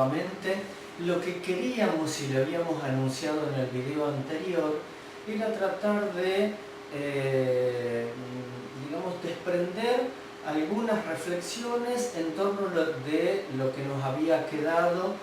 nuevamente. Lo que queríamos y lo habíamos anunciado en el video anterior era tratar de, digamos, desprender algunas reflexiones en torno de lo que nos había quedado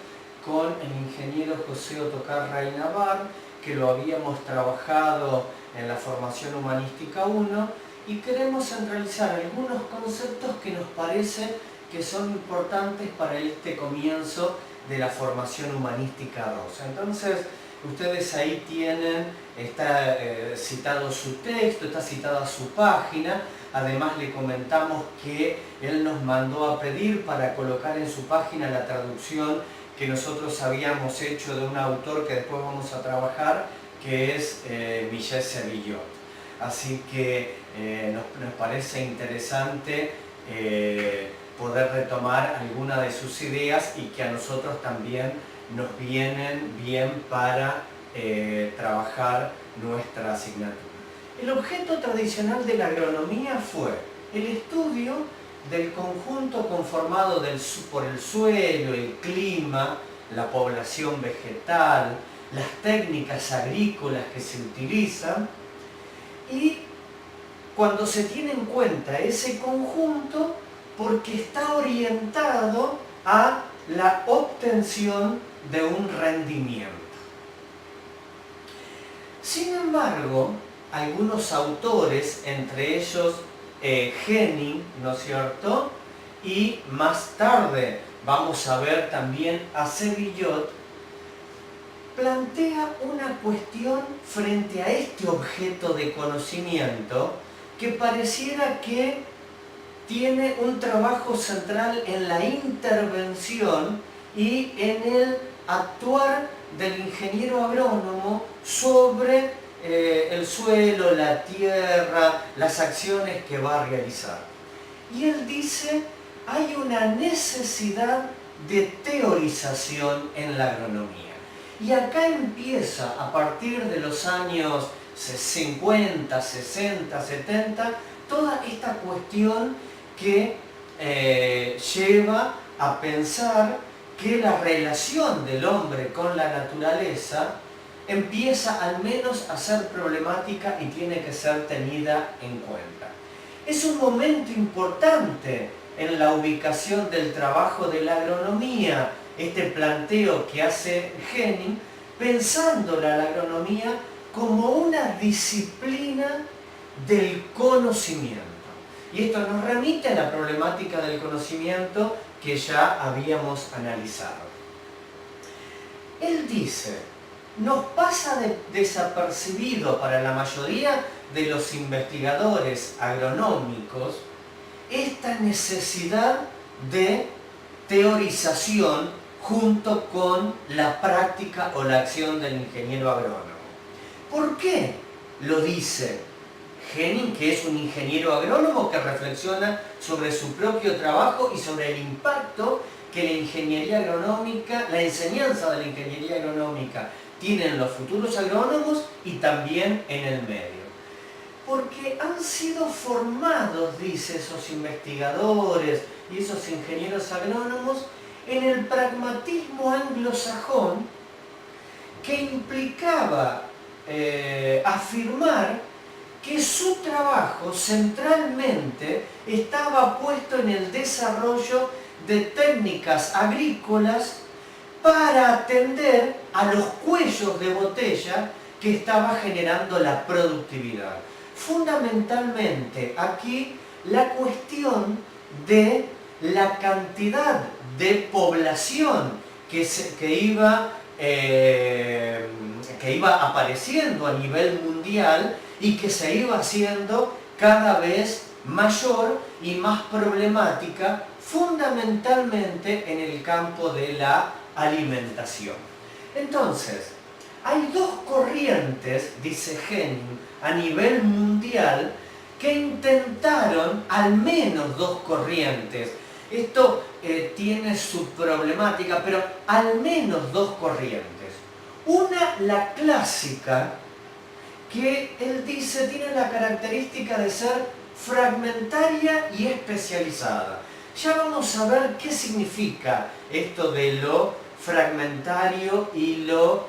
con el ingeniero José Ottokar Reynabar, que lo habíamos trabajado en la formación humanística 1, y queremos centralizar algunos conceptos que nos parece que son importantes para este comienzo de la formación humanística 2. Entonces, ustedes ahí tienen, está citado su texto, está citada su página. Además le comentamos que él nos mandó a pedir para colocar en su página la traducción que nosotros habíamos hecho de un autor que después vamos a trabajar, que es Michel Sevillot. Así que nos parece interesante poder retomar alguna de sus ideas y que a nosotros también nos vienen bien para trabajar nuestra asignatura. El objeto tradicional de la agronomía fue el estudio del conjunto conformado por el suelo, el clima, la población vegetal, las técnicas agrícolas que se utilizan, y cuando se tiene en cuenta ese conjunto, porque está orientado a la obtención de un rendimiento. Sin embargo, algunos autores, entre ellos Henning, ¿no es cierto?, y más tarde vamos a ver también a Sevillot, plantea una cuestión frente a este objeto de conocimiento que pareciera que tiene un trabajo central en la intervención y en el actuar del ingeniero agrónomo sobre el suelo, la tierra, las acciones que va a realizar. Y él dice, hay una necesidad de teorización en la agronomía. Y acá empieza, a partir de los años 50, 60, 70, toda esta cuestión que lleva a pensar que la relación del hombre con la naturaleza empieza al menos a ser problemática y tiene que ser tenida en cuenta. Es un momento importante en la ubicación del trabajo de la agronomía, este planteo que hace Henning, pensando la agronomía como una disciplina del conocimiento. Y esto nos remite a la problemática del conocimiento que ya habíamos analizado. Él dice, nos pasa desapercibido para la mayoría de los investigadores agronómicos esta necesidad de teorización junto con la práctica o la acción del ingeniero agrónomo. ¿Por qué lo dice Henning, que es un ingeniero agrónomo que reflexiona sobre su propio trabajo y sobre el impacto que la ingeniería agronómica, la enseñanza de la ingeniería agronómica tiene en los futuros agrónomos y también en el medio? Porque han sido formados, dice, esos investigadores y esos ingenieros agrónomos en el pragmatismo anglosajón, que implicaba afirmar que su trabajo centralmente estaba puesto en el desarrollo de técnicas agrícolas para atender a los cuellos de botella que estaba generando la productividad. Fundamentalmente aquí la cuestión de la cantidad de población que iba apareciendo a nivel mundial y que se iba haciendo cada vez mayor y más problemática, fundamentalmente en el campo de la alimentación. Entonces, hay dos corrientes, dice Henning, a nivel mundial que intentaron, al menos dos corrientes, esto tiene su problemática, pero al menos dos corrientes. Una, la clásica, que él dice tiene la característica de ser fragmentaria y especializada. Ya vamos a ver qué significa esto de lo fragmentario y lo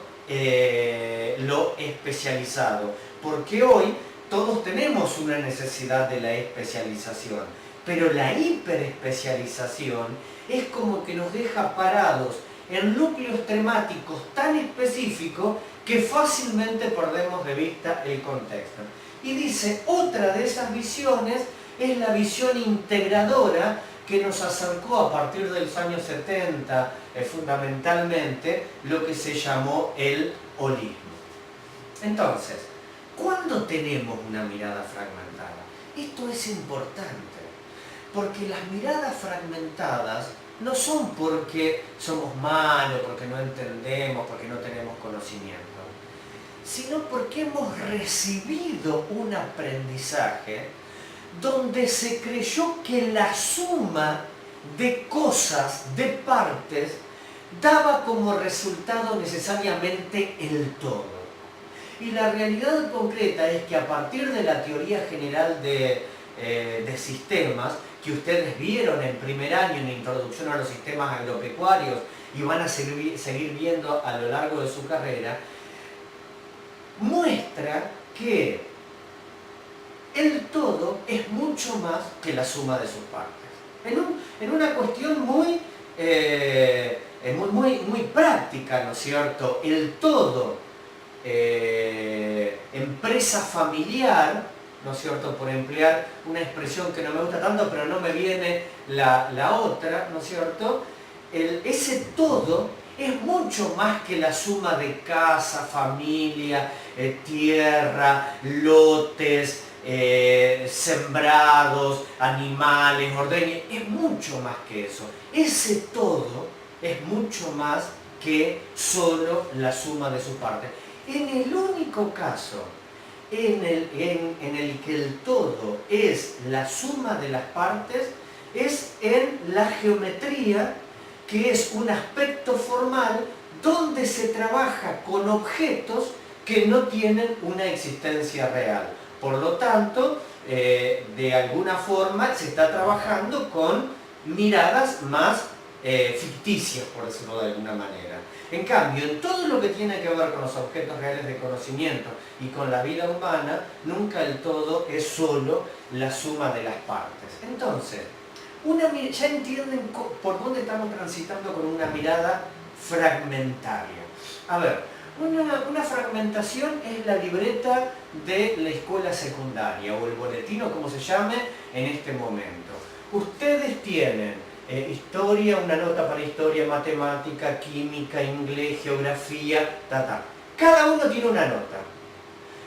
especializado. Porque hoy todos tenemos una necesidad de la especialización, pero la hiperespecialización es como que nos deja parados en núcleos temáticos tan específicos que fácilmente perdemos de vista el contexto. Y dice, otra de esas visiones es la visión integradora que nos acercó a partir de los años 70, fundamentalmente, lo que se llamó el holismo. Entonces, ¿cuándo tenemos una mirada fragmentada? Esto es importante, porque las miradas fragmentadas no son porque somos malos, porque no entendemos, porque no tenemos conocimiento, sino porque hemos recibido un aprendizaje donde se creyó que la suma de cosas, de partes, daba como resultado necesariamente el todo. Y la realidad concreta es que a partir de la teoría general de sistemas, que ustedes vieron en primer año en la introducción a los sistemas agropecuarios y van a seguir viendo a lo largo de su carrera, muestra que el todo es mucho más que la suma de sus partes. En una cuestión muy práctica, ¿no es cierto? El todo, empresa familiar, ¿no es cierto?, por emplear una expresión que no me gusta tanto, pero no me viene la otra, ¿no es cierto?, ese todo es mucho más que la suma de casa, familia, tierra, lotes, sembrados, animales, ordeños, es mucho más que eso. Ese todo es mucho más que solo la suma de sus partes. En el único caso en el que el todo es la suma de las partes es en la geometría, que es un aspecto formal donde se trabaja con objetos que no tienen una existencia real. Por lo tanto, de alguna forma se está trabajando con miradas más ficticias, por decirlo de alguna manera. En cambio, en todo lo que tiene que ver con los objetos reales de conocimiento y con la vida humana, nunca el todo es solo la suma de las partes. Entonces, ya entienden por dónde estamos transitando con una mirada fragmentaria. A ver, una fragmentación es la libreta de la escuela secundaria o el boletín o como se llame en este momento. Ustedes tienen historia, una nota para historia, matemática, química, inglés, geografía, Cada uno tiene una nota.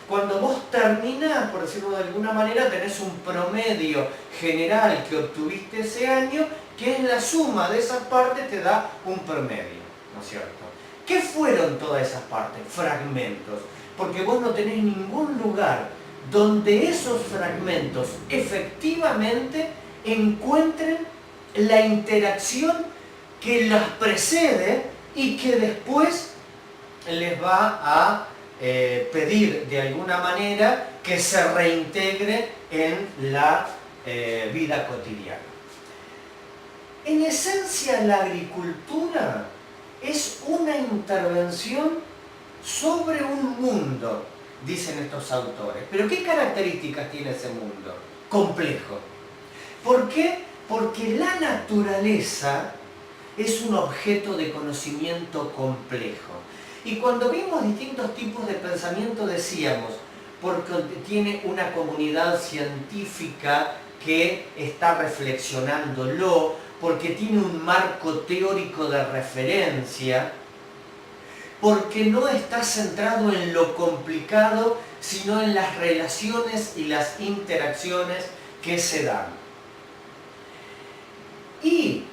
Cuando vos terminás, por decirlo de alguna manera, tenés un promedio general que obtuviste ese año, que es la suma de esas partes, te da un promedio, ¿no es cierto? ¿Qué fueron todas esas partes? Fragmentos. Porque vos no tenés ningún lugar donde esos fragmentos efectivamente encuentren la interacción que las precede y que después les va a pedir de alguna manera que se reintegre en la vida cotidiana. En esencia, la agricultura es una intervención sobre un mundo, dicen estos autores. ¿Pero qué características tiene ese mundo? Complejo. ¿Por qué? Porque la naturaleza es un objeto de conocimiento complejo. Y cuando vimos distintos tipos de pensamiento decíamos, porque tiene una comunidad científica que está reflexionándolo, porque tiene un marco teórico de referencia, porque no está centrado en lo complicado, sino en las relaciones y las interacciones que se dan. Y,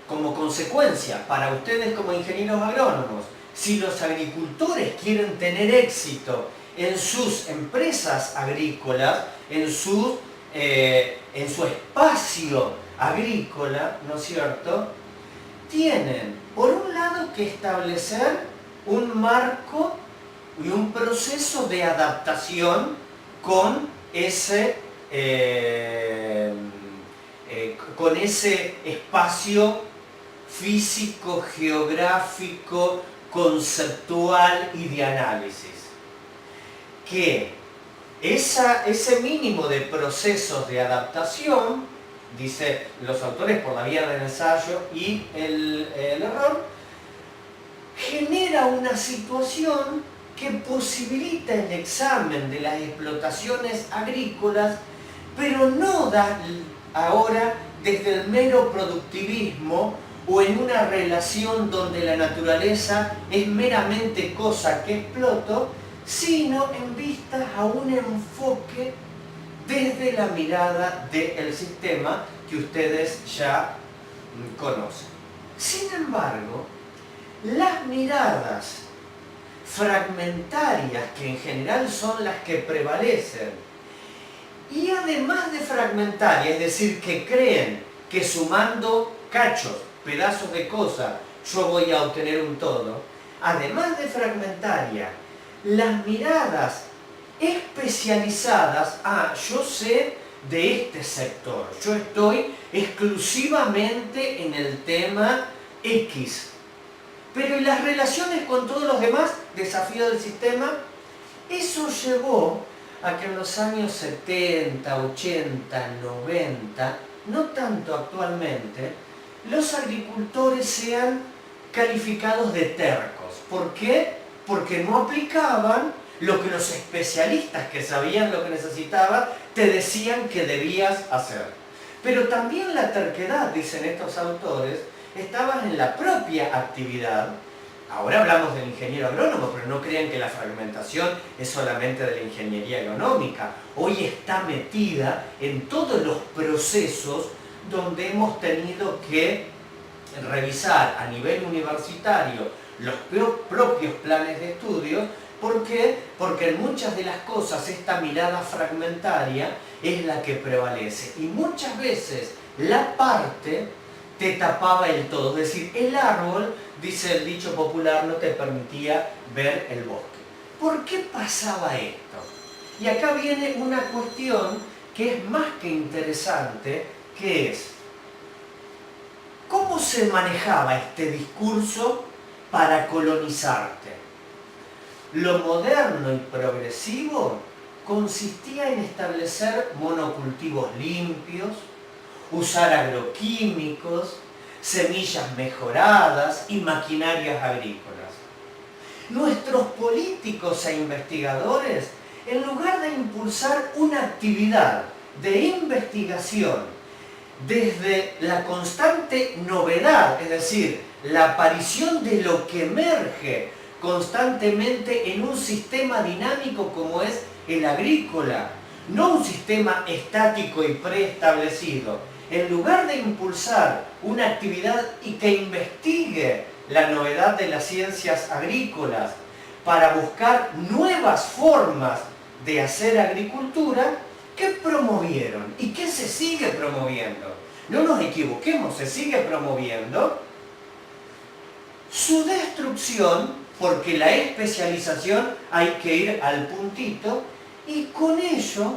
como consecuencia, para ustedes como ingenieros agrónomos, si los agricultores quieren tener éxito en sus empresas agrícolas, en su espacio agrícola, ¿no es cierto?, tienen, por un lado, que establecer un marco y un proceso de adaptación con ese espacio físico, geográfico, conceptual y de análisis. Que ese mínimo de procesos de adaptación, dice los autores por la vía del ensayo y el error, genera una situación que posibilita el examen de las explotaciones agrícolas, pero no da ahora desde el mero productivismo o en una relación donde la naturaleza es meramente cosa que exploto, sino en vistas a un enfoque desde la mirada del sistema que ustedes ya conocen. Sin embargo, las miradas fragmentarias, que en general son las que prevalecen, y además de fragmentarias, es decir, que creen que sumando cachos, pedazos de cosas, yo voy a obtener un todo, además de fragmentaria, las miradas especializadas, yo sé de este sector, yo estoy exclusivamente en el tema X, pero ¿y las relaciones con todos los demás? Desafío del sistema. Eso llevó a que en los años 70, 80, 90, no tanto actualmente, los agricultores sean calificados de tercos. ¿Por qué? Porque no aplicaban lo que los especialistas que sabían lo que necesitaban te decían que debías hacer. Pero también la terquedad, dicen estos autores, estaba en la propia actividad. Ahora hablamos del ingeniero agrónomo, pero no crean que la fragmentación es solamente de la ingeniería agronómica. Hoy está metida en todos los procesos donde hemos tenido que revisar a nivel universitario los propios planes de estudio. ¿Por qué? Porque en muchas de las cosas esta mirada fragmentaria es la que prevalece. Y muchas veces la parte te tapaba el todo. Es decir, el árbol, dice el dicho popular, no te permitía ver el bosque. ¿Por qué pasaba esto? Y acá viene una cuestión que es más que interesante, que es ¿cómo se manejaba este discurso para colonizarte? Lo moderno y progresivo consistía en establecer monocultivos limpios, usar agroquímicos, semillas mejoradas y maquinarias agrícolas. Nuestros políticos e investigadores, en lugar de impulsar una actividad de investigación desde la constante novedad, es decir, la aparición de lo que emerge constantemente en un sistema dinámico como es el agrícola, no un sistema estático y preestablecido, en lugar de impulsar una actividad y que investigue la novedad de las ciencias agrícolas para buscar nuevas formas de hacer agricultura, ¿qué promovieron? ¿Y qué se sigue promoviendo? No nos equivoquemos, se sigue promoviendo su destrucción, porque la especialización hay que ir al puntito, y con ello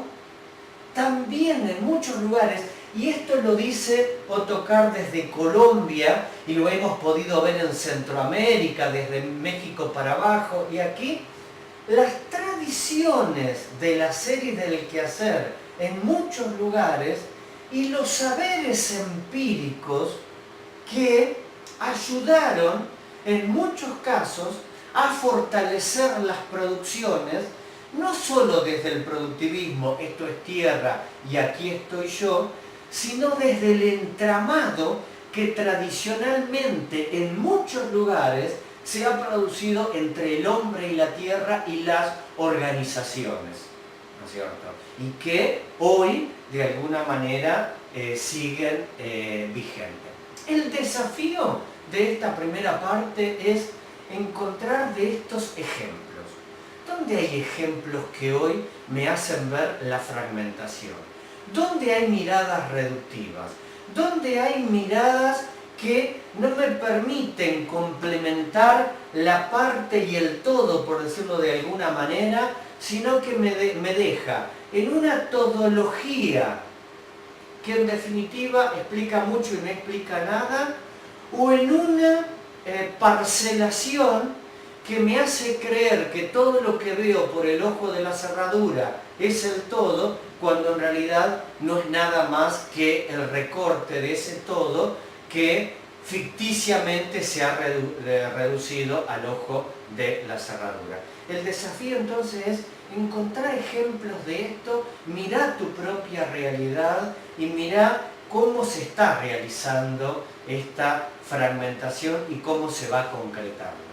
también en muchos lugares, y esto lo dice Ottokar desde Colombia, y lo hemos podido ver en Centroamérica, desde México para abajo, y aquí, las tradiciones del hacer y del quehacer en muchos lugares, y los saberes empíricos que ayudaron en muchos casos a fortalecer las producciones, no solo desde el productivismo, esto es tierra y aquí estoy yo, sino desde el entramado que tradicionalmente en muchos lugares se ha producido entre el hombre y la tierra y las organizaciones, ¿no es cierto? Y que hoy, de alguna manera, siguen vigentes. El desafío de esta primera parte es encontrar de estos ejemplos. ¿Dónde hay ejemplos que hoy me hacen ver la fragmentación? ¿Dónde hay miradas reductivas? ¿Dónde hay miradas que no me permiten complementar la parte y el todo, por decirlo de alguna manera, sino que me deja en una todología que en definitiva explica mucho y no explica nada, o en una parcelación que me hace creer que todo lo que veo por el ojo de la cerradura es el todo, cuando en realidad no es nada más que el recorte de ese todo que ficticiamente se ha reducido al ojo de la cerradura. El desafío entonces es encontrar ejemplos de esto, mirá tu propia realidad y mirá cómo se está realizando esta fragmentación y cómo se va concretando.